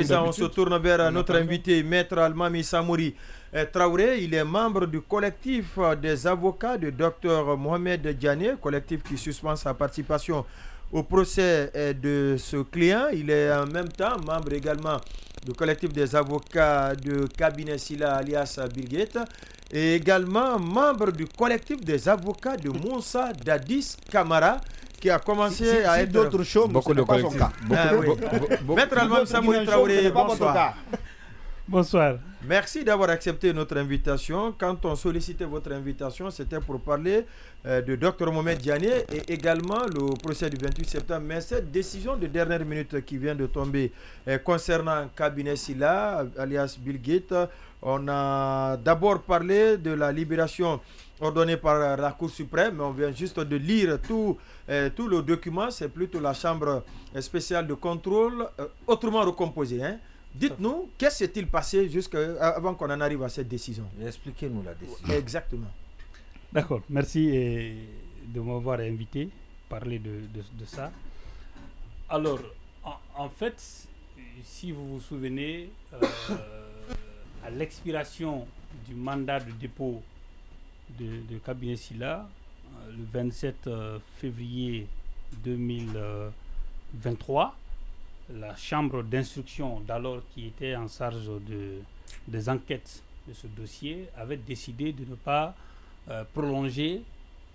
présent, on se tourne vers notre invité, Maître Almami Samouri Traoré. Il est membre du collectif des avocats de Dr Mohamed Diané, collectif qui suspend sa participation au procès de ce client. Il est en même temps membre également du collectif des avocats de Cabinet Silla alias Bill Gates et également membre du collectif des avocats de Moussa Dadis Camara qui a commencé à être d'autres choses, beaucoup de collectifs. Maître Almami Samouri Traoré, bonsoir. Bonsoir. Merci d'avoir accepté notre invitation. Quand on sollicitait votre invitation, c'était pour parler de Dr Mohamed Diané et également le procès du 28 septembre. Mais cette décision de dernière minute qui vient de tomber concernant Cabinet Silla, alias Bill Gates, on a d'abord parlé de la libération ordonnée par la Cour suprême, mais on vient juste de lire tout le document. C'est plutôt la Chambre spéciale de contrôle, autrement recomposée. Dites-nous, qu'est-ce qui s'est-il passé avant qu'on en arrive à cette décision? Expliquez-nous la décision. Exactement. D'accord, merci de m'avoir invité à parler de ça. Alors, en fait, si vous vous souvenez, à l'expiration du mandat de dépôt de Cabinet Silla, le 27 février 2023, la chambre d'instruction d'alors qui était en charge des enquêtes de ce dossier avait décidé de ne pas prolonger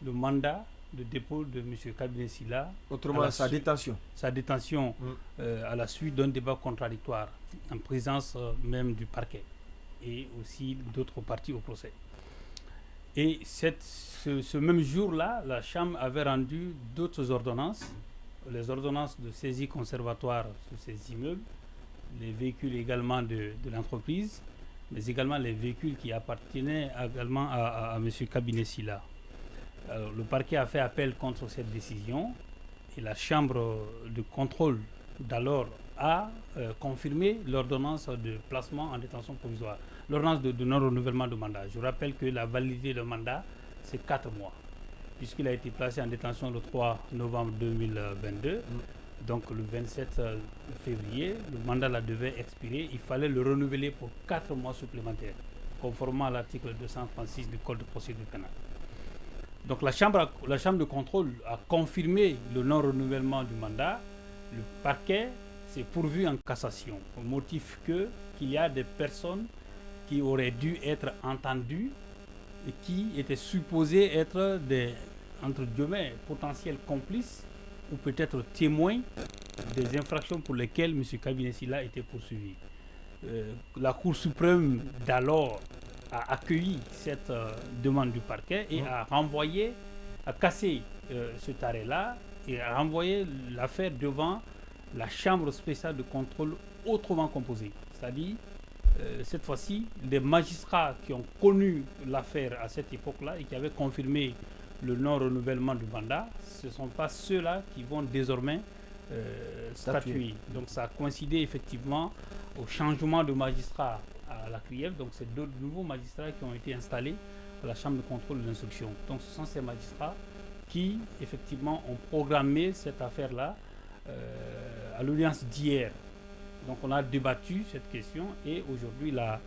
le mandat de dépôt de M. Cabinet Silla. Autrement, sa détention. Sa détention à la suite d'un débat contradictoire en présence même du parquet et aussi d'autres parties au procès. Et ce même jour-là, la Chambre avait rendu d'autres ordonnances, les ordonnances de saisie conservatoire sur ces immeubles, les véhicules également de l'entreprise, mais également les véhicules qui appartenaient également à M. Cabinet Silla. Alors, le parquet a fait appel contre cette décision et la Chambre de contrôle d'alors a confirmé l'ordonnance de placement en détention provisoire, l'ordonnance de non-renouvellement de mandat. Je rappelle que la validité de mandat, c'est 4 mois. Puisqu'il a été placé en détention le 3 novembre 2022, donc le 27 février, le mandat là devait expirer, il fallait le renouveler pour 4 mois supplémentaires, conformément à l'article 236 du Code de procédure pénale. Donc la chambre de contrôle a confirmé le non-renouvellement du mandat. Le parquet s'est pourvu en cassation, au motif qu'il y a des personnes qui auraient dû être entendues et qui étaient supposées être des, entre guillemets, potentiels complices ou peut-être témoins des infractions pour lesquelles M. Cabinet Silla était poursuivi. La Cour suprême d'alors a accueilli cette demande du parquet et a cassé cet arrêt-là et a renvoyé l'affaire devant la Chambre spéciale de contrôle autrement composée. C'est-à-dire, cette fois-ci, les magistrats qui ont connu l'affaire à cette époque-là et qui avaient confirmé le non-renouvellement du mandat, ce ne sont pas ceux-là qui vont désormais statuer. Donc ça a coïncidé effectivement au changement de magistrat à la CRIEF. Donc c'est d'autres nouveaux magistrats qui ont été installés à la Chambre de contrôle de l'instruction. Donc ce sont ces magistrats qui effectivement ont programmé cette affaire-là à l'audience d'hier. Donc on a débattu cette question et aujourd'hui la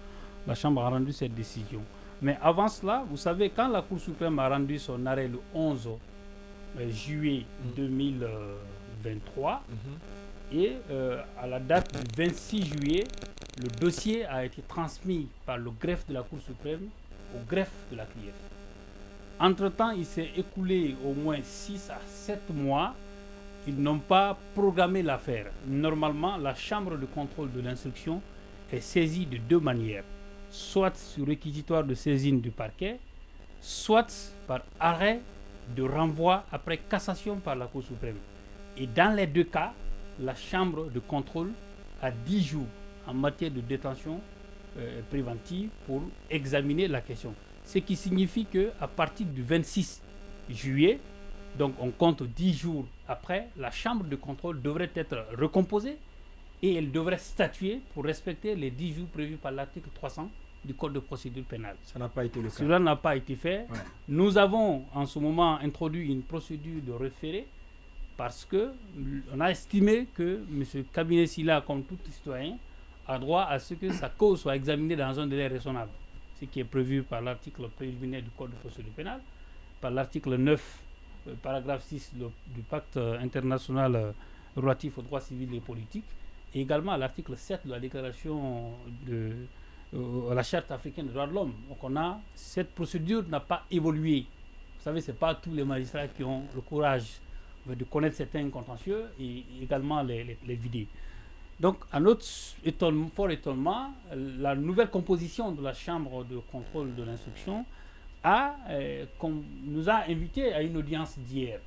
Chambre a rendu cette décision. Mais avant cela, vous savez, quand la Cour suprême a rendu son arrêt le 11 juillet 2023 et à la date du 26 juillet, le dossier a été transmis par le greffe de la Cour suprême au greffe de la CRIEF. Entre-temps, il s'est écoulé au moins 6 à 7 mois. Ils n'ont pas programmé l'affaire. Normalement, la Chambre de contrôle de l'instruction est saisie de deux manières. Soit sur réquisitoire de saisine du parquet, soit par arrêt de renvoi après cassation par la Cour suprême. Et dans les deux cas, la Chambre de contrôle a 10 jours en matière de détention préventive pour examiner la question. Ce qui signifie qu'à partir du 26 juillet, donc on compte 10 jours après, la Chambre de contrôle devrait être recomposée et elle devrait statuer pour respecter les 10 jours prévus par l'article 300 du Code de procédure pénale. Ça n'a pas été le cas. Cela n'a pas été fait. Ouais. Nous avons en ce moment introduit une procédure de référé parce qu'on a estimé que M. Cabinet Silla, comme tout citoyen, a droit à ce que sa cause soit examinée dans un délai raisonnable, ce qui est prévu par l'article préliminaire du Code de procédure pénale, par l'article 9, paragraphe 6 du pacte international relatif aux droits civils et politiques, et également à l'article 7 de la déclaration de la charte africaine des droits de l'homme. Donc cette procédure n'a pas évolué. Vous savez, ce n'est pas tous les magistrats qui ont le courage de connaître certains contentieux et également les vider. Donc, à notre fort étonnement, la nouvelle composition de la Chambre de contrôle de l'instruction nous a invités à une audience d'hier.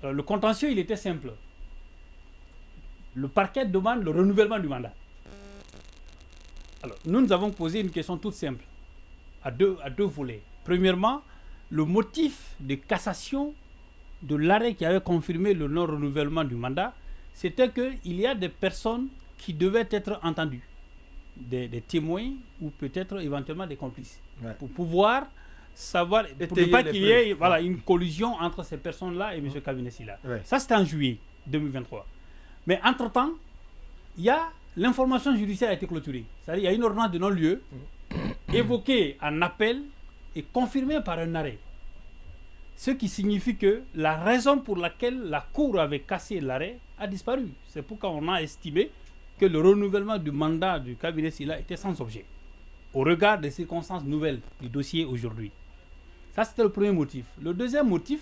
Le contentieux, il était simple. Le parquet demande le renouvellement du mandat. Alors, nous avons posé une question toute simple, à deux volets. Premièrement, le motif de cassation de l'arrêt qui avait confirmé le non-renouvellement du mandat, c'était qu'il y a des personnes qui devaient être entendues, des témoins ou peut-être éventuellement des complices, pour pouvoir savoir, pour ne pas qu'il y ait une collusion entre ces personnes-là et M. Kabinessi-là. Ça, c'était en juillet 2023. Mais entre-temps, il y a l'information judiciaire a été clôturée. C'est-à-dire qu'il y a une ordonnance de non-lieu évoquée en appel et confirmée par un arrêt. Ce qui signifie que la raison pour laquelle la Cour avait cassé l'arrêt a disparu. C'est pourquoi on a estimé que le renouvellement du mandat du cabinet Silla était sans objet, au regard des circonstances nouvelles du dossier aujourd'hui. Ça, c'était le premier motif. Le deuxième motif,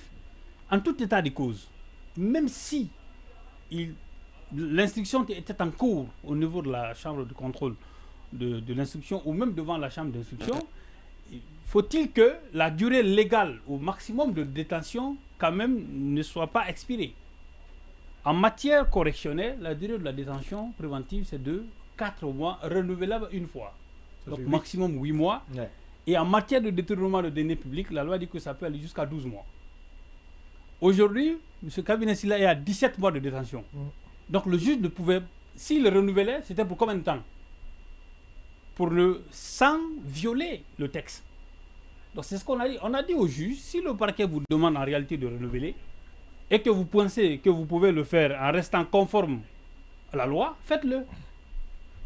en tout état de cause, même si l'instruction était en cours au niveau de la chambre de contrôle de l'instruction ou même devant la chambre d'instruction, faut-il que la durée légale au maximum de détention quand même ne soit pas expirée. En matière correctionnelle, la durée de la détention préventive c'est de 4 mois, renouvelable une fois. Donc maximum 8 mois. Ouais. Et en matière de détournement de deniers publics, la loi dit que ça peut aller jusqu'à 12 mois. Aujourd'hui, M. Kabinessi-là est à 17 mois de détention. Donc le juge ne pouvait, s'il le renouvelait, c'était pour combien de temps? Sans violer le texte. Donc c'est ce qu'on a dit. On a dit au juge, si le parquet vous demande en réalité de renouveler et que vous pensez que vous pouvez le faire en restant conforme à la loi, faites-le.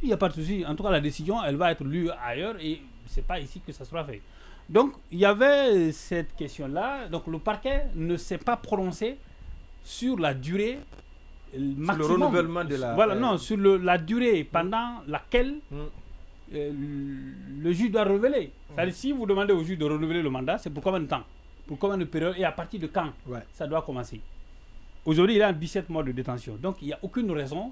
Il n'y a pas de souci. En tout cas, la décision, elle va être lue ailleurs et ce n'est pas ici que ça sera fait. Donc, il y avait cette question-là. Donc, le parquet ne s'est pas prononcé sur la durée maximum. Sur le renouvellement de la... Voilà, non, sur la durée pendant laquelle le juge doit renouveler. C'est-à-dire, si vous demandez au juge de renouveler le mandat, c'est pour combien de temps? Pour combien de période et à partir de quand ça doit commencer? Aujourd'hui, il a 17 mois de détention. Donc, il n'y a aucune raison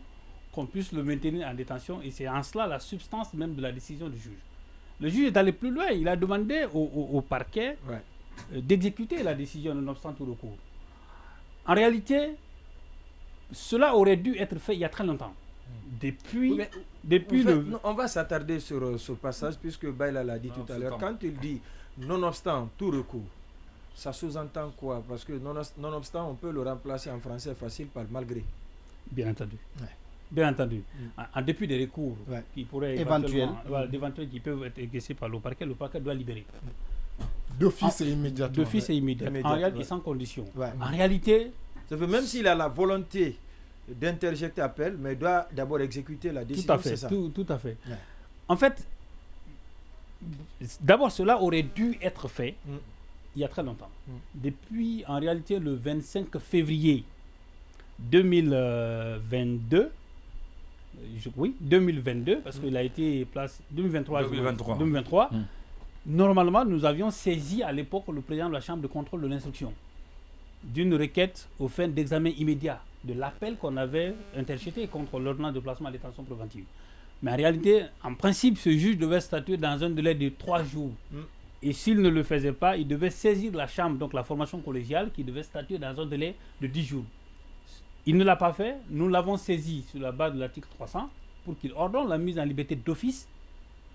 qu'on puisse le maintenir en détention. Et c'est en cela la substance même de la décision du juge. Le juge est allé plus loin. Il a demandé au parquet d'exécuter la décision nonobstant tout recours. En réalité, cela aurait dû être fait il y a très longtemps. On va s'attarder sur ce passage puisque Baïla l'a dit tout à l'heure. Quand il dit nonobstant tout recours, ça sous-entend quoi? Parce que nonobstant, on peut le remplacer en français facile par malgré. Bien entendu. Bien entendu. En dépit des recours qui pourraient éventuels qui peuvent être exercés par le parquet doit libérer. D'office et immédiatement. D'office et immédiatement. En réalité, sans condition. En réalité, ça fait même s'il a la volonté d'interjecter appel, mais il doit d'abord exécuter la décision. Tout à fait. Tout à fait. En fait, d'abord, cela aurait dû être fait il y a très longtemps. Depuis, en réalité, le 25 février 2022, 2022, parce qu'il a été placé 2023. Normalement, nous avions saisi à l'époque le président de la Chambre de contrôle de l'instruction d'une requête aux fins d'examen immédiat de l'appel qu'on avait interjeté contre l'ordonnance de placement à détention préventive. Mais en réalité, en principe, ce juge devait statuer dans un délai de 3 jours. Et s'il ne le faisait pas, il devait saisir la Chambre, donc la formation collégiale, qui devait statuer dans un délai de 10 jours. Il ne l'a pas fait. Nous l'avons saisi sur la base de l'article 300 pour qu'il ordonne la mise en liberté d'office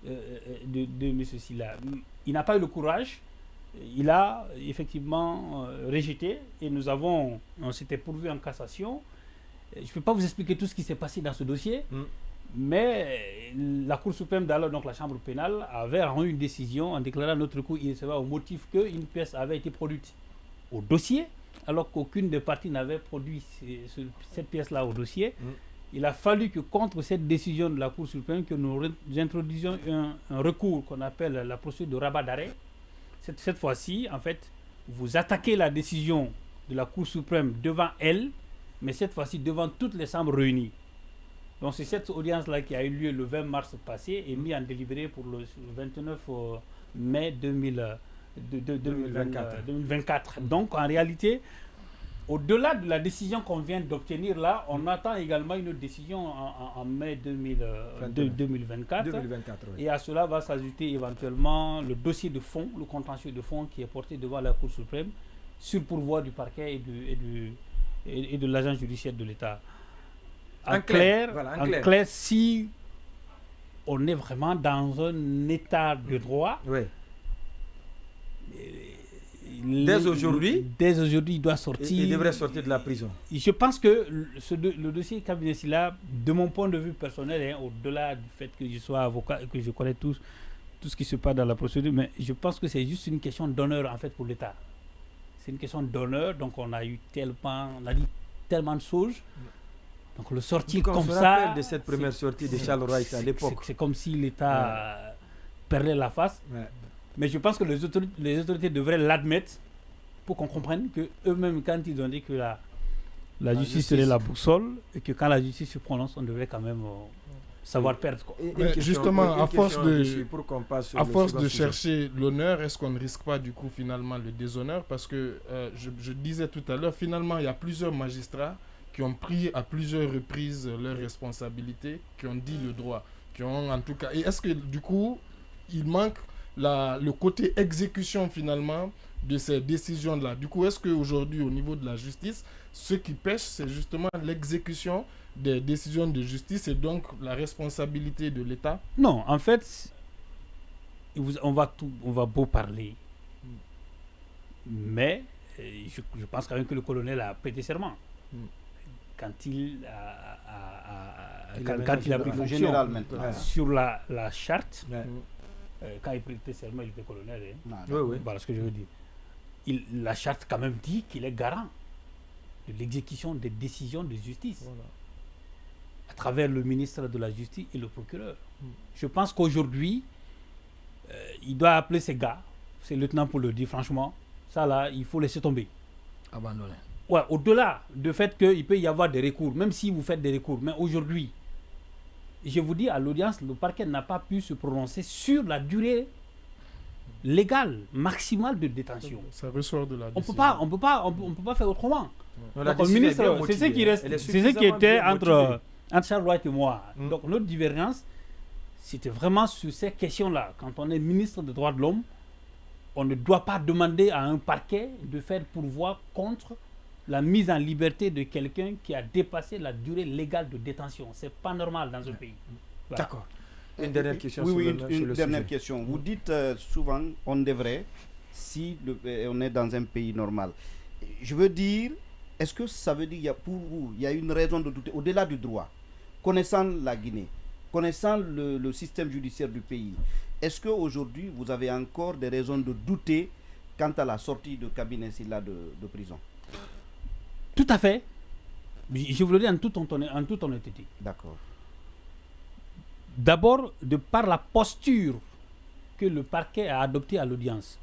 de M. Silla. Il n'a pas eu le courage. Il a effectivement rejeté et on s'était pourvu en cassation. Je ne peux pas vous expliquer tout ce qui s'est passé dans ce dossier, mais la Cour suprême d'alors, donc la Chambre pénale, avait rendu une décision en déclarant notre recours irrecevable au motif qu'une pièce avait été produite au dossier, alors qu'aucune des parties n'avait produit cette pièce-là au dossier. il a fallu que contre cette décision de la Cour suprême, que nous introduisions un recours qu'on appelle la procédure de rabat d'arrêt. Cette fois-ci, en fait, vous attaquez la décision de la Cour suprême devant elle, mais cette fois-ci devant toutes les chambres réunies. Donc c'est cette audience-là qui a eu lieu le 20 mars passé et mis en délibéré pour le 29 mai 2024. Donc en réalité, au-delà de la décision qu'on vient d'obtenir là, on attend également une décision en mai 2024. Oui. Et à cela va s'ajouter éventuellement le dossier de fond, le contentieux de fond qui est porté devant la Cour suprême sur pourvoi du parquet et de l'agent judiciaire de l'État. En clair, si on est vraiment dans un état de droit, oui. Dès aujourd'hui, il doit sortir. Il devrait sortir de la prison. Je pense que le dossier cabinet Silla, de mon point de vue personnel, au-delà du fait que je sois avocat et que je connais tout ce qui se passe dans la procédure, mais je pense que c'est juste une question d'honneur en fait pour l'État. C'est une question d'honneur, donc on a dit tellement de choses. Donc le sortir comme ça. On se rappelle de cette première sortie de Charles Wright à l'époque. C'est comme si l'État perdait la face. Ouais. Mais je pense que les autorités devraient l'admettre pour qu'on comprenne qu'eux-mêmes, quand ils ont dit que la justice serait la boussole, et que quand la justice se prononce, on devrait quand même savoir perdre. Quoi. Justement, à force de chercher l'honneur, est-ce qu'on ne risque pas du coup finalement le déshonneur? Parce que je disais tout à l'heure, finalement, il y a plusieurs magistrats qui ont pris à plusieurs reprises leurs responsabilités, qui ont dit le droit, qui ont en tout cas... Et est-ce que du coup, il manque le côté exécution finalement de ces décisions-là? Du coup, est-ce qu'aujourd'hui, au niveau de la justice, ce qui pêche, c'est justement l'exécution des décisions de justice et donc la responsabilité de l'État? Non, en fait, on va beau parler, mais je pense quand même que le colonel a prêté serment. Quand il a pris fonction sur la charte, quand il prêtait serment, il était colonel. Oui. Voilà ce que je veux dire. La charte quand même dit qu'il est garant de l'exécution des décisions de justice à travers le ministre de la Justice et le procureur. Je pense qu'aujourd'hui, il doit appeler ses gars, ses lieutenants pour le dire franchement, ça là, il faut laisser tomber. Abandonner. Ouais, au-delà du fait qu'il peut y avoir des recours, même si vous faites des recours, mais aujourd'hui, je vous dis à l'audience, le parquet n'a pas pu se prononcer sur la durée légale, maximale de détention. Ça ressort de la décision. On peut pas faire autrement. Donc, le ministre, c'est ce qui reste, c'est ce qui était entre Charles Wright et moi. Donc notre divergence, c'était vraiment sur ces questions-là. Quand on est ministre des droits de l'homme, on ne doit pas demander à un parquet de faire pourvoi contre la mise en liberté de quelqu'un qui a dépassé la durée légale de détention. C'est pas normal dans un pays. Voilà. D'accord. Une dernière question sur le dernière question. Vous dites souvent on devrait, si on est dans un pays normal. Je veux dire, est-ce que ça veut dire pour vous, il y a une raison de douter, au-delà du droit, connaissant la Guinée, connaissant le système judiciaire du pays, est-ce qu'aujourd'hui vous avez encore des raisons de douter quant à la sortie de cabinet Silla de prison? Tout à fait. Je vous le dis en toute honnêteté. D'accord. D'abord, de par la posture que le parquet a adoptée à l'audience.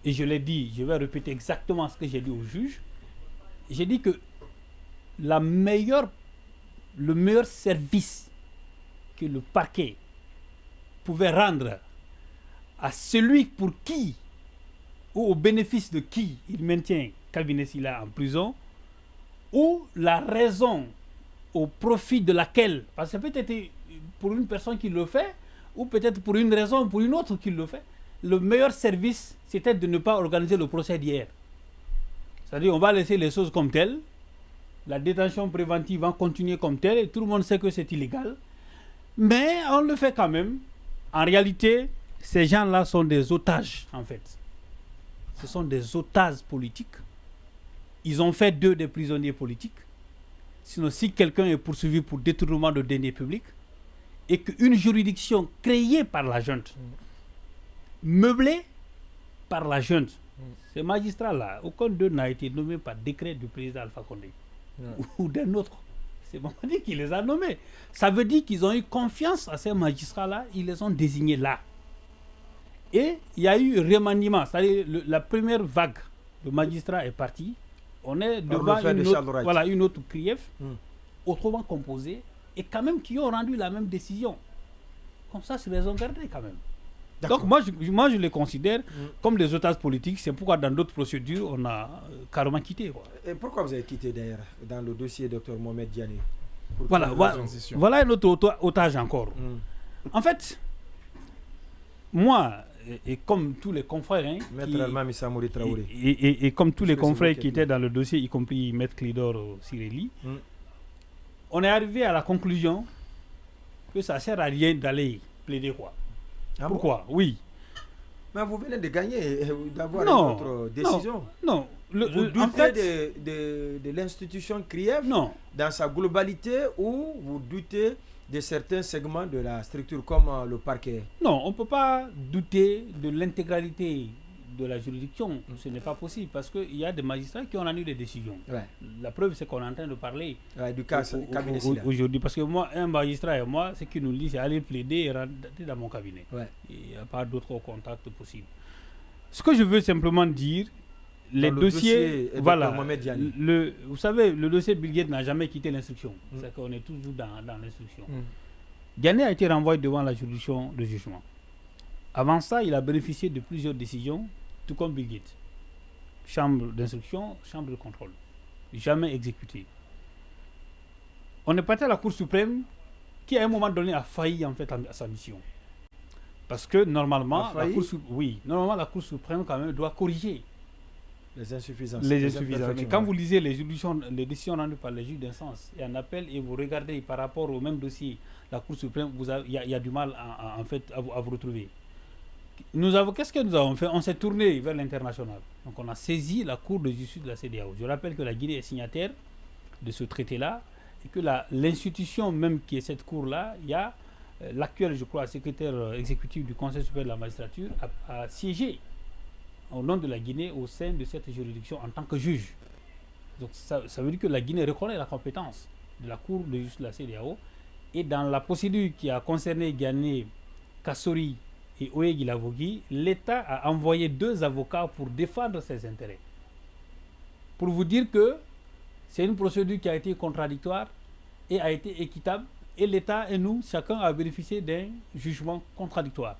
Et je l'ai dit, je vais répéter exactement ce que j'ai dit au juge. J'ai dit que le meilleur service que le parquet pouvait rendre à celui pour qui, ou au bénéfice de qui il maintient cabinet Silla en prison, ou la raison au profit de laquelle, parce que peut-être pour une personne qui le fait, ou peut-être pour une raison ou pour une autre qui le fait, le meilleur service, c'était de ne pas organiser le procès d'hier. C'est-à-dire, on va laisser les choses comme telles, la détention préventive va continuer comme telle, et tout le monde sait que c'est illégal, mais on le fait quand même. En réalité, ces gens-là sont des otages, en fait. Ce sont des otages politiques. Ils ont fait d'eux des prisonniers politiques. Sinon, si quelqu'un est poursuivi pour détournement de deniers publics, et qu'une juridiction créée par la junte, meublée par la junte, ces magistrats-là, aucun d'eux n'a été nommé par décret du président Alpha Condé ou d'un autre. C'est Mamadi qui les a nommés. Ça veut dire qu'ils ont eu confiance à ces magistrats-là, ils les ont désignés là. Et il y a eu remaniement, c'est-à-dire la première vague de magistrats est partie. On est devant une autre CRIEF, autrement composée, et quand même qui ont rendu la même décision. Comme ça, ils les ont gardés quand même. Donc moi je les considère comme des otages politiques. C'est pourquoi dans d'autres procédures, on a carrément quitté. Quoi. Et pourquoi vous avez quitté d'ailleurs dans le dossier Dr Mohamed Diané? Voilà un autre otage encore. En fait, moi, et comme tous les confrères, et comme tous les confrères qui étaient dans le dossier, y compris Maître Clédor Cirelli, on est arrivé à la conclusion que ça ne sert à rien d'aller plaider quoi. Pourquoi? Oui. Mais vous venez de gagner, d'avoir une autre décision. Non. Vous doutez de l'institution CRIEF dans sa globalité, ou vous doutez de certains segments de la structure comme le parquet? Non, on ne peut pas douter de l'intégralité de la juridiction. Ce n'est pas possible parce qu'il y a des magistrats qui ont rendu des décisions. Ouais. La preuve, c'est qu'on est en train de parler du cas aujourd'hui. Parce que moi, un magistrat et moi, ce qu'il nous dit, c'est aller plaider et rentrer dans mon cabinet. Ouais. Il n'y a pas d'autres contacts possibles. Ce que je veux simplement dire, les dossiers, voilà, vous savez, le dossier Bill Gates n'a jamais quitté l'instruction. C'est qu'on est toujours dans l'instruction. Diané a été renvoyé devant la juridiction de jugement. Avant ça, il a bénéficié de plusieurs décisions, tout comme Bill Gates. Chambre d'instruction, chambre de contrôle. Jamais exécuté. On est parti à la Cour suprême, qui à un moment donné a failli en fait à sa mission. Parce que normalement, la Cour suprême quand même doit corriger les insuffisances. Mais quand vous lisez les décisions rendues par les juges d'instance et en appel, et vous regardez par rapport au même dossier, la Cour suprême, il y a du mal à vous retrouver. Qu'est-ce que nous avons fait? On s'est tourné vers l'international. Donc on a saisi la Cour de justice de la CEDEAO. Je rappelle que la Guinée est signataire de ce traité-là et que l'institution même qui est cette Cour-là, il y a l'actuel, je crois, secrétaire exécutif du Conseil supérieur de la magistrature a siégé au nom de la Guinée au sein de cette juridiction en tant que juge. Donc ça veut dire que la Guinée reconnaît la compétence de la Cour de justice de la CEDEAO. Et dans la procédure qui a concerné Ghané, Kassori et Oegui Lavogui, l'État a envoyé 2 avocats pour défendre ses intérêts. Pour vous dire que c'est une procédure qui a été contradictoire et a été équitable, et l'État et nous, chacun a bénéficié d'un jugement contradictoire.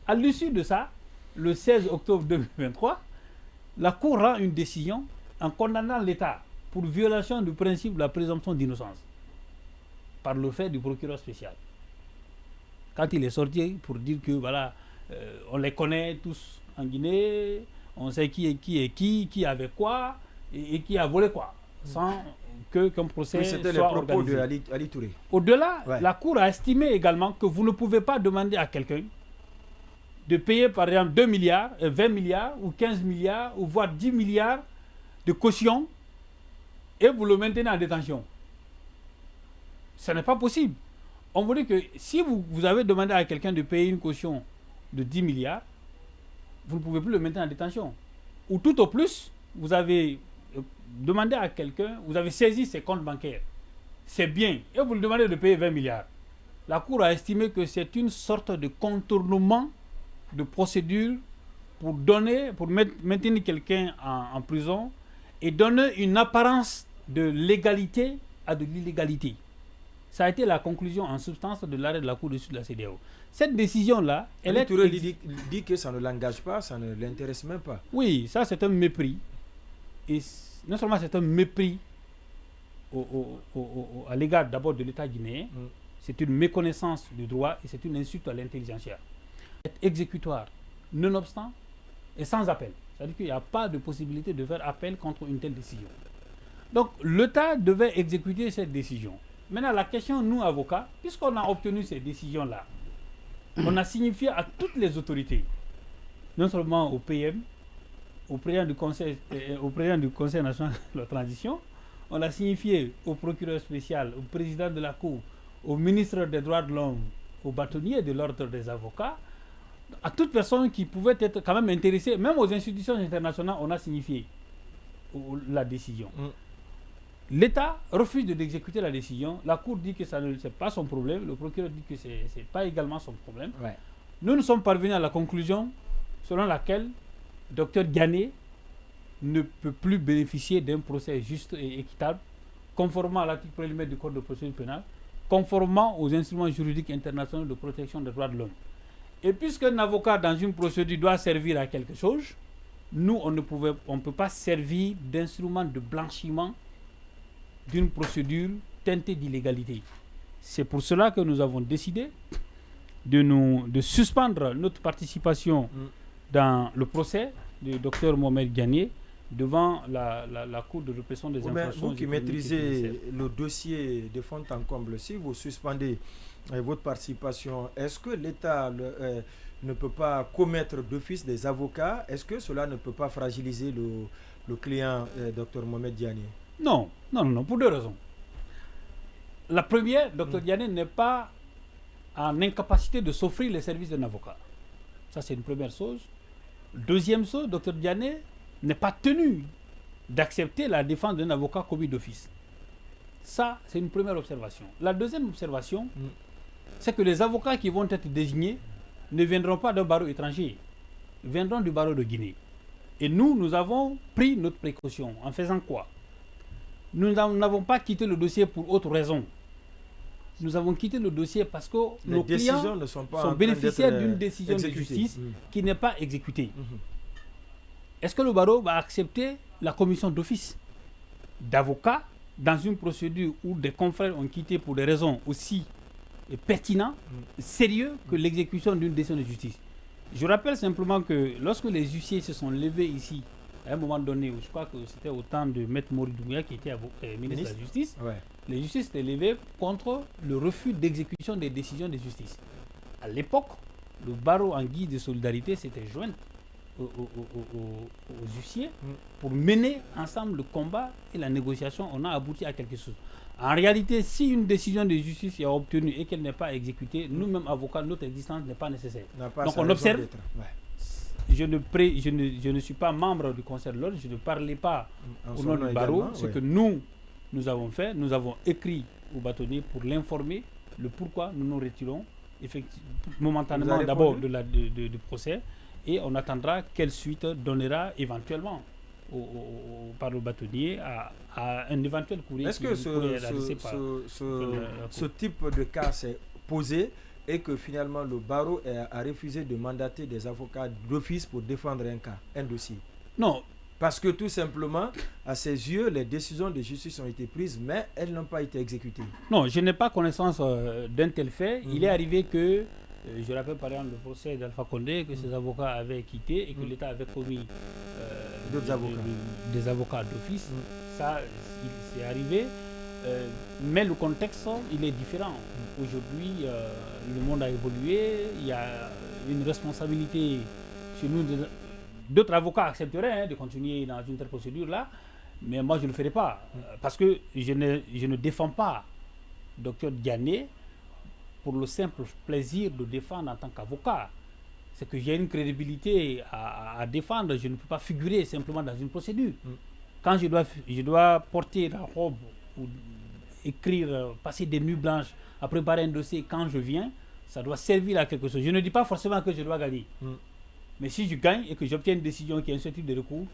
À l'issue de ça, le 16 octobre 2023, la Cour rend une décision en condamnant l'État pour violation du principe de la présomption d'innocence par le fait du procureur spécial. Quand il est sorti pour dire que voilà, on les connaît tous en Guinée, on sait qui est qui avait quoi et qui a volé quoi, sans qu'un procès soit organisé. C'était les propos de Ali Touré. Au-delà, la Cour a estimé également que vous ne pouvez pas demander à quelqu'un de payer par exemple 2 milliards, 20 milliards ou 15 milliards ou voire 10 milliards de caution et vous le maintenez en détention. Ce n'est pas possible. On vous dit que si vous avez demandé à quelqu'un de payer une caution de 10 milliards, vous ne pouvez plus le maintenir en détention. Ou tout au plus, vous avez demandé à quelqu'un, vous avez saisi ses comptes bancaires. C'est bien. Et vous lui demandez de payer 20 milliards. La Cour a estimé que c'est une sorte de contournement de procédure pour maintenir quelqu'un en prison et donner une apparence de légalité à de l'illégalité. Ça a été la conclusion en substance de l'arrêt de la Cour de justice de la CEDEAO. Cette décision-là, elle est... Touré dit que ça ne l'engage pas, ça ne l'intéresse même pas. Oui, ça c'est un mépris. Et non seulement c'est un mépris à l'égard d'abord de l'État guinéen, c'est une méconnaissance du droit et c'est une insulte à l'intelligentsia. C'est exécutoire, nonobstant et sans appel. C'est-à-dire qu'il n'y a pas de possibilité de faire appel contre une telle décision. Donc l'État devait exécuter cette décision. Maintenant, la question, nous, avocats, puisqu'on a obtenu ces décisions-là, on a signifié à toutes les autorités, non seulement au PM, au président du Conseil national de la transition, on a signifié au procureur spécial, au président de la Cour, au ministre des droits de l'homme, au bâtonnier de l'ordre des avocats, à toute personne qui pouvait être quand même intéressée, même aux institutions internationales, on a signifié la décision. L'État refuse d'exécuter la décision. La Cour dit que ça n'est pas son problème. Le procureur dit que ce n'est pas également son problème. Ouais. Nous sommes parvenus à la conclusion selon laquelle Dr Diané ne peut plus bénéficier d'un procès juste et équitable, conformément à l'article préliminaire du Code de procédure pénale, conformément aux instruments juridiques internationaux de protection des droits de l'homme. Et puisqu'un avocat dans une procédure doit servir à quelque chose, nous, on ne peut pas servir d'instrument de blanchiment d'une procédure teintée d'illégalité. C'est pour cela que nous avons décidé de suspendre notre participation dans le procès du docteur Mohamed Diané devant la Cour de répression des infractions. Vous qui maîtrisez le dossier de fond en comble, si vous suspendez votre participation, est-ce que l'État ne peut pas commettre d'office des avocats? Est-ce que cela ne peut pas fragiliser le client docteur Mohamed Diané? Non, pour deux raisons. La première, Dr Diané n'est pas en incapacité de s'offrir les services d'un avocat. Ça, c'est une première chose. Deuxième chose, Dr Diané n'est pas tenu d'accepter la défense d'un avocat commis d'office. Ça, c'est une première observation. La deuxième observation, c'est que les avocats qui vont être désignés ne viendront pas d'un barreau étranger, viendront du barreau de Guinée. Et nous avons pris notre précaution en faisant quoi? Nous n'avons pas quitté le dossier pour autre raison. Nous avons quitté le dossier parce que nos clients ne sont bénéficiaires d'une décision de justice qui n'est pas exécutée. Est-ce que le barreau va accepter la commission d'office d'avocats dans une procédure où des confrères ont quitté pour des raisons aussi pertinentes, sérieuses que l'exécution d'une décision de justice? Je rappelle simplement que lorsque les huissiers se sont levés ici, à un moment donné, je crois que c'était au temps de Maître Mori Doumbouya qui était ministre de la Justice, les huissiers s'étaient levés contre le refus d'exécution des décisions de justice. À l'époque, le barreau en guise de solidarité s'était joint aux huissiers pour mener ensemble le combat et la négociation. On a abouti à quelque chose. En réalité, si une décision de justice est obtenue et qu'elle n'est pas exécutée, nous-mêmes avocats, notre existence n'est pas nécessaire. Donc on observe. Je ne suis pas membre du Conseil de l'ordre, je ne parlais pas au nom du barreau. Ce que nous avons fait, nous avons écrit au bâtonnier pour l'informer le pourquoi nous nous retirons momentanément d'abord du procès, et on attendra quelle suite donnera éventuellement par le bâtonnier à un éventuel courrier. Est-ce que ce type de cas s'est posé et que finalement le barreau a refusé de mandater des avocats d'office pour défendre un dossier? Non. Parce que tout simplement, à ses yeux, les décisions de justice ont été prises, mais elles n'ont pas été exécutées. Non, je n'ai pas connaissance d'un tel fait. Il est arrivé que, je rappelle par exemple le procès d'Alpha Condé, que ses avocats avaient quitté et que l'État avait commis des avocats d'office. Ça, c'est arrivé. Mais le contexte, il est différent. Aujourd'hui, le monde a évolué. Il y a une responsabilité chez nous. D'autres avocats accepteraient de continuer dans une telle procédure-là, mais moi je ne le ferai pas. Parce que je ne défends pas Dr Diané pour le simple plaisir de défendre en tant qu'avocat. C'est que j'ai une crédibilité à défendre. Je ne peux pas figurer simplement dans une procédure. Quand je dois porter la robe ou écrire, passer des nuits blanches à préparer un dossier quand je viens, ça doit servir à quelque chose. Je ne dis pas forcément que je dois gagner. Mais si je gagne et que j'obtiens une décision qui est un certain type de recours,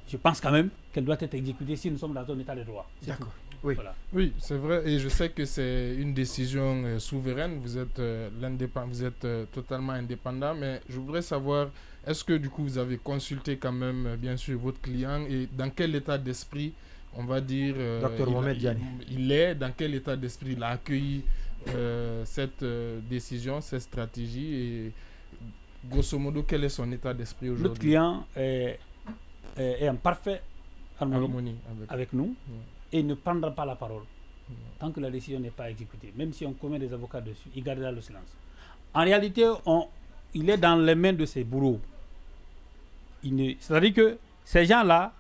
je pense quand même qu'elle doit être exécutée si nous sommes dans un état de droit. D'accord. Oui, voilà. Oui, c'est vrai. Et je sais que c'est une décision souveraine. Vous êtes totalement indépendant. Mais je voudrais savoir, est-ce que du coup vous avez consulté quand même, bien sûr, votre client et dans quel état d'esprit, on va dire, Dr Mohamed Diané, dans quel état d'esprit il a accueilli cette décision, cette stratégie et grosso modo, quel est son état d'esprit aujourd'hui? Notre client est en parfaite harmonie avec nous et ne prendra pas la parole tant que la décision n'est pas exécutée. Même si on commet des avocats dessus, il gardera le silence. En réalité, il est dans les mains de ses bourreaux. C'est-à-dire que ces gens-là,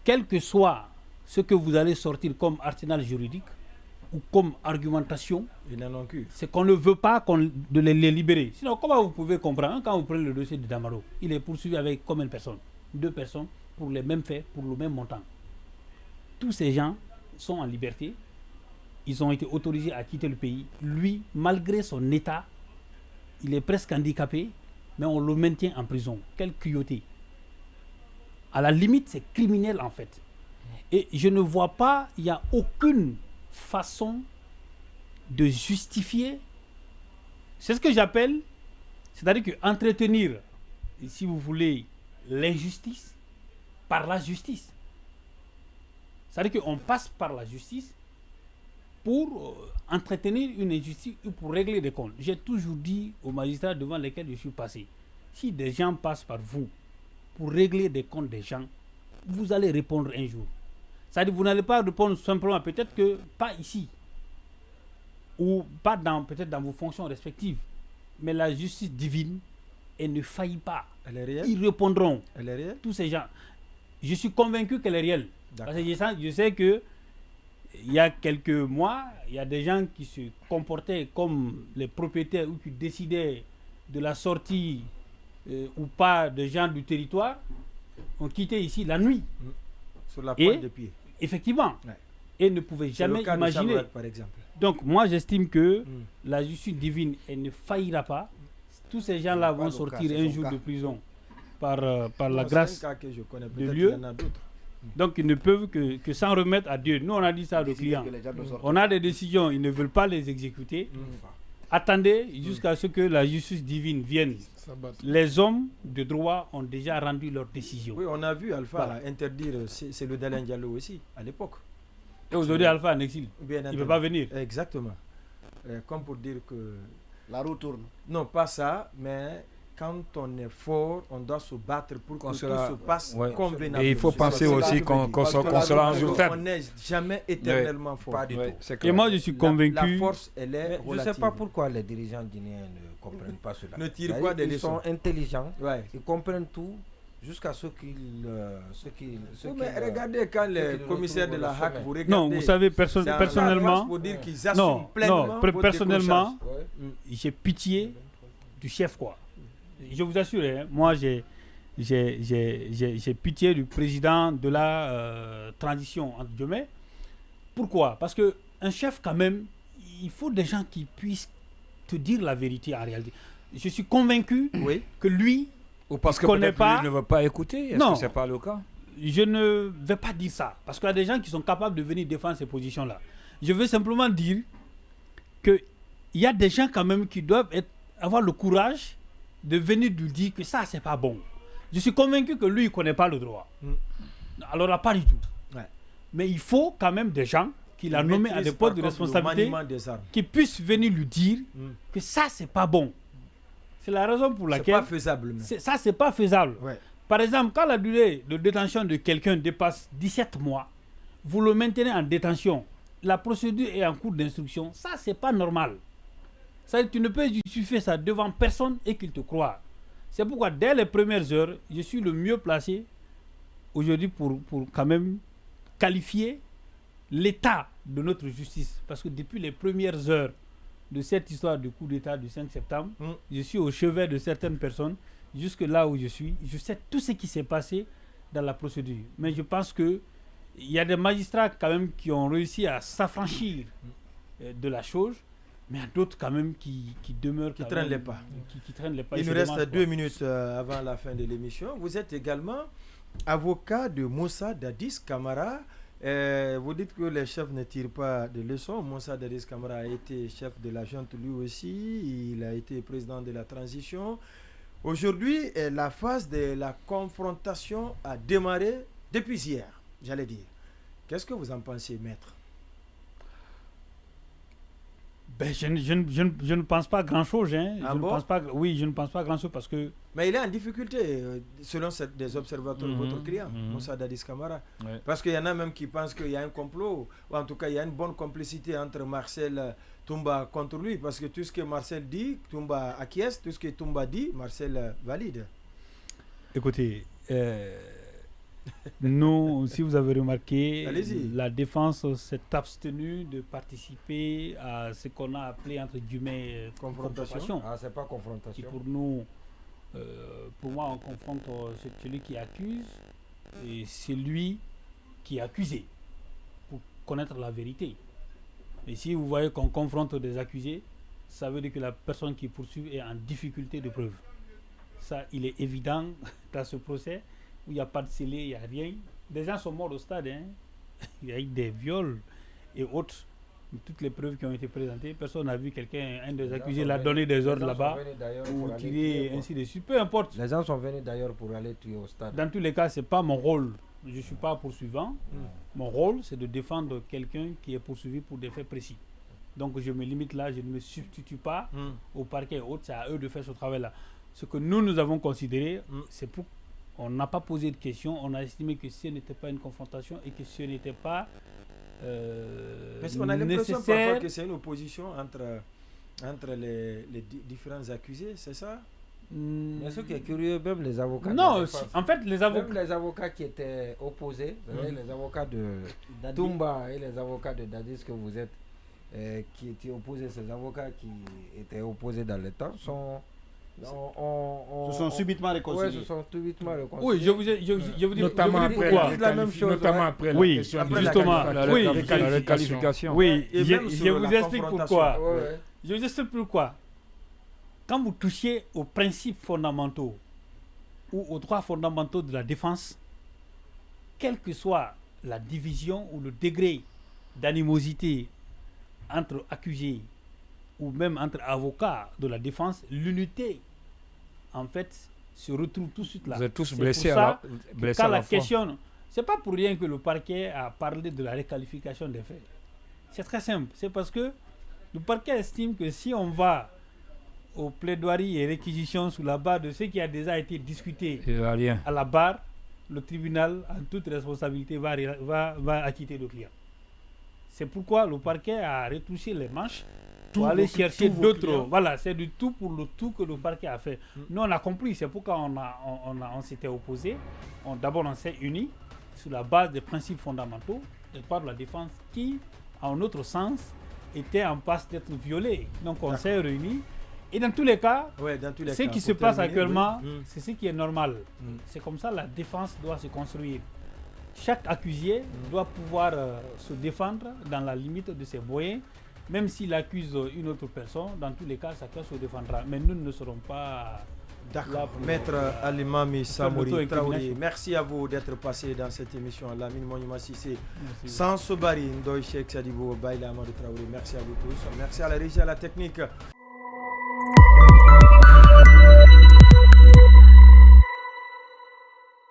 quel que soit ce que vous allez sortir comme arsenal juridique ou comme argumentation, c'est qu'on ne veut pas de les libérer. Sinon, comment vous pouvez comprendre, quand vous prenez le dossier de Damaro, il est poursuivi avec combien de personnes? 2 personnes pour les mêmes faits, pour le même montant. Tous ces gens sont en liberté. Ils ont été autorisés à quitter le pays. Lui, malgré son état, il est presque handicapé, mais on le maintient en prison. Quelle cruauté. À la limite, c'est criminel en fait. Et je ne vois pas, il n'y a aucune façon de justifier. C'est ce que j'appelle, c'est-à-dire que entretenir, si vous voulez, l'injustice par la justice. C'est-à-dire qu'on passe par la justice pour entretenir une injustice ou pour régler des comptes. J'ai toujours dit aux magistrats devant lesquels je suis passé, si des gens passent par vous pour régler des comptes des gens, vous allez répondre un jour. C'est-à-dire que vous n'allez pas répondre simplement, peut-être que pas ici, ou pas peut-être dans vos fonctions respectives, mais la justice divine, elle ne faillit pas. Elle est réelle? Ils répondront. Elle est réelle? Tous ces gens. Je suis convaincu qu'elle est réelle. Parce que je sais que il y a quelques mois, il y a des gens qui se comportaient comme les propriétaires ou qui décidaient de la sortie ou pas de gens du territoire, ont quitté ici la nuit. Sur la pointe de pied. Effectivement. Ouais. Et ne pouvaient jamais imaginer. Chabrak, par exemple. Donc moi j'estime que la justice divine, elle ne faillira pas. Tous ces gens-là vont sortir un jour de prison par la grâce de Dieu. Donc ils ne peuvent que s'en remettre à Dieu. Nous on a dit ça aux clients. On a des décisions, ils ne veulent pas les exécuter. Attendez jusqu'à ce que la justice divine vienne. Les hommes de droit ont déjà rendu leur décision. Oui, on a vu Alpha interdire, c'est le Dalen Diallo aussi, à l'époque. Et aujourd'hui Alpha en exil. Il ne peut pas venir. Exactement. Comme pour dire que... La roue tourne. Non, pas ça, mais... Quand on est fort, on doit se battre pour que tout se passe convenablement. Et il faut penser aussi qu'on sera un jour faible. On n'est jamais éternellement fort. Pas du tout. Et moi, je suis convaincu. La force, elle est relative. Je ne sais pas pourquoi les dirigeants guinéens ne comprennent pas cela. Ne tirent pas des leçons. Ils sont intelligents, ils comprennent tout jusqu'à ce qu'ils... mais regardez quand les commissaires de la HAC vous regardez. Non, vous savez, personnellement... Personnellement, j'ai pitié du chef, quoi. Je vous assure, hein, moi j'ai pitié du président de la transition, entre guillemets. Pourquoi? Parce qu'un chef, quand même, il faut des gens qui puissent te dire la vérité en réalité. Je suis convaincu que lui, ou parce que connaît pas, lui ne veut pas écouter. Est-ce que ce n'est pas le cas? Je ne vais pas dire ça. Parce qu'il y a des gens qui sont capables de venir défendre ces positions-là. Je veux simplement dire qu'il y a des gens quand même qui doivent avoir le courage de venir lui dire que ça, c'est pas bon. Je suis convaincu que lui, il ne connaît pas le droit. Alors là, pas du tout. Mais il faut quand même des gens qu'il a nommés à des postes de responsabilité qui puissent venir lui dire que ça, c'est pas bon. C'est la raison pour laquelle... C'est pas faisable. Ça, c'est pas faisable. Par exemple, quand la durée de détention de quelqu'un dépasse 17 mois, vous le maintenez en détention, la procédure est en cours d'instruction, ça, c'est pas normal. Ça, tu ne peux justifier ça devant personne et qu'il te croit. C'est pourquoi, dès les premières heures, je suis le mieux placé aujourd'hui pour quand même qualifier l'état de notre justice. Parce que depuis les premières heures de cette histoire du coup d'État du 5 septembre, je suis au chevet de certaines personnes, jusque là où je suis. Je sais tout ce qui s'est passé dans la procédure. Mais je pense qu'il y a des magistrats quand même qui ont réussi à s'affranchir de la chose. Mais il y a d'autres quand même qui demeurent... Qui traînent les pas. Qui traînent les pas. Il nous reste 2 minutes avant la fin de l'émission. Vous êtes également avocat de Moussa Dadis Camara. Vous dites que les chefs ne tirent pas de leçons. Moussa Dadis Camara a été chef de la junte lui aussi. Il a été président de la transition. Aujourd'hui, la phase de la confrontation a démarré depuis hier, j'allais dire. Qu'est-ce que vous en pensez, maître? Ben, je ne pense pas grand-chose. Hein. Ah je bon? ne pense pas, oui, je ne pense pas grand-chose parce que... Mais il est en difficulté, selon des observateurs, votre client, Moussa Dadis Camara. Parce qu'il y en a même qui pensent qu'il y a un complot, ou en tout cas il y a une bonne complicité entre Marcel Toumba contre lui. Parce que tout ce que Marcel dit, Toumba acquiesce, tout ce que Toumba dit, Marcel valide. Écoutez, nous, si vous avez remarqué, la défense s'est abstenue de participer à ce qu'on a appelé entre guillemets confrontation. Ah, c'est pas confrontation. Et pour nous, pour moi, on confronte celui qui accuse et celui qui est accusé. Pour connaître la vérité. Et si vous voyez qu'on confronte des accusés, ça veut dire que la personne qui poursuit est en difficulté de preuve. Ça, il est évident dans ce procès où il n'y a pas de scellé, il n'y a rien. Des gens sont morts au stade. Hein. Il y a eu des viols et autres. Toutes les preuves qui ont été présentées, personne n'a vu quelqu'un, un des accusés l'a donné des ordres là-bas pour tirer, ainsi de suite. Peu importe. Les gens sont venus d'ailleurs pour aller tuer au stade. Dans tous les cas, ce n'est pas mon rôle. Je ne suis pas poursuivant. Mon rôle, c'est de défendre quelqu'un qui est poursuivi pour des faits précis. Donc je me limite là, je ne me substitue pas au parquet et autres, c'est à eux de faire ce travail-là. Ce que nous avons considéré, c'est pour... On n'a pas posé de questions, on a estimé que ce n'était pas une confrontation et que ce n'était pas mais on a l'impression parfois que c'est une opposition entre les différents accusés, c'est ça? Mais ce qui est curieux, même les avocats... Non, en fait, les avocats qui étaient opposés, les avocats de Toumba et les avocats de Dadis que vous êtes, qui étaient opposés, ces avocats qui étaient opposés dans le temps, se sont subitement réconciliés. Oui, se sont subitement réconciliés. Oui, je vous dis notamment après la question la réqualification. Oui, je vous explique pourquoi. Je vous explique pourquoi. Quand vous touchez aux principes fondamentaux ou aux droits fondamentaux de la défense, quelle que soit la division ou le degré d'animosité entre accusés ou même entre avocats de la défense, l'unité, en fait, se retrouve tout de suite là. Vous êtes tous blessés à la question. C'est pas pour rien que le parquet a parlé de la réqualification des faits. C'est très simple. C'est parce que le parquet estime que si on va aux plaidoiries et réquisitions sous la barre de ce qui a déjà été discuté à la barre, le tribunal, en toute responsabilité, va acquitter le client. C'est pourquoi le parquet a retouché les manches pour aller chercher d'autres. Voilà, c'est du tout pour le tout que le parquet a fait. Nous, on a compris, c'est pourquoi on s'était opposés. D'abord, on s'est unis sur la base des principes fondamentaux et par la défense qui, en notre sens, était en passe d'être violée. Donc, on s'est réunis. Et dans tous les cas, ce qui se passe actuellement, c'est ce qui est normal. C'est comme ça la défense doit se construire. Chaque accusé doit pouvoir se défendre dans la limite de ses moyens, même s'il accuse une autre personne. Dans tous les cas, chacun se défendra. Mais nous ne serons pas... D'accord. Maître Alimami Samori Traoré, merci à vous d'être passé dans cette émission. Lamine Monument Sissé, Sans Sobari, Ndoye Cheikh Sadibou, Baïla Amadou Traoré. Merci à vous tous. Merci à la régie, à la technique.